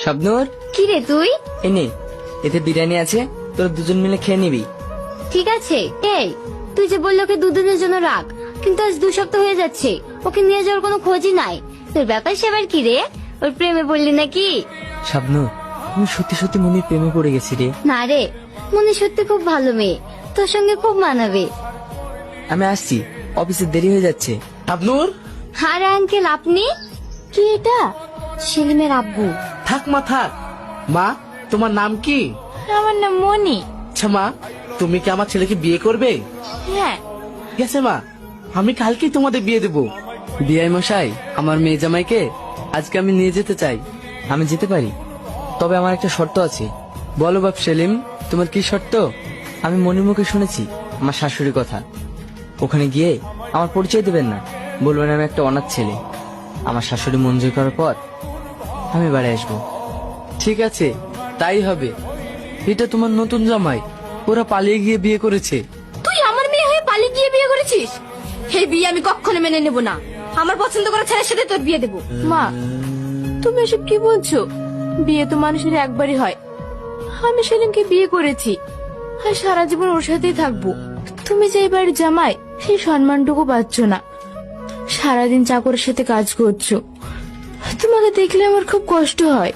শাবনূর, কি রে তুই? এনে এতে বিরিয়ানি আছে, তোরা দুজন মিলে খেয়ে নিবি। ঠিক আছে। এই, তুই যে বললি ওকে দুদিনের জন্য রাখ, কিন্তু আজ 2 সপ্তাহ হয়ে যাচ্ছে, ওকে নিয়ে যাওয়ার কোনো খোঁজই নাই। তোর ব্যাপার সেবার কি রে? ওর প্রেমে পড়লি নাকি? শাবনূর, আমি সত্যি সত্যি মনির প্রেমে পড়ে গেছি রে। না রে, মনে সত্যি খুব ভালো মেয়ে, তোর সঙ্গে খুব মানাবে। আমি আসছি, অফিসে দেরি হয়ে যাচ্ছে। শাবনূর, আরে আঙ্কেল, আপনি? কি এটা? সেলিমের আব্বু। থাক মা থাক। মা, তোমার নাম কি? আমার নাম মনি। আচ্ছা মা, তুমি কি আমার ছেলেকে বিয়ে করবে? হ্যাঁ। ঠিক আছে মা, আমি কালকেই তোমাদের বিয়ে দেবো। বিআই মশাই, আমার মেয়ে জামাইকে আজকে আমি নিয়ে যেতে চাই। আমি যেতে পারি, তবে আমার একটা শর্ত আছে। বলো বাপ সেলিম, তোমার কি শর্ত? আমি মনির মুখে শুনেছি আমার শাশুড়ির কথা। ওখানে গিয়ে আমার পরিচয় দেবেন না, বলবেন আমি একটা অনাথ ছেলে। আমার শাশুড়ি মঞ্জুর করার পর আমি বাড়ি আসবো। ঠিক আছে, তাই হবে। এটা তোমার নতুন জামাই, ওরা পালিয়ে গিয়ে বিয়ে করেছে। তুই আমার মেয়ে হয়ে পালিয়ে গিয়ে বিয়ে করেছিস? এই বিয়ে আমি কখনো মেনে নেব না। আমার পছন্দ করা ছেলের সাথে তোর বিয়ে দেবো। মা, তুমি এসব কি বলছো? বিয়ে তো মানুষের একবারই হয়। আমি সেলিমকে বিয়ে করেছি, আর সারা জীবন ওর সাথেই থাকবো। তুমি যে এবার জামাই, সেই সম্মানটুকু পাচ্ছ না। সারাদিন চাকরের সাথে কাজ করছো, তোমাকে দেখলে আমার খুব কষ্ট হয়।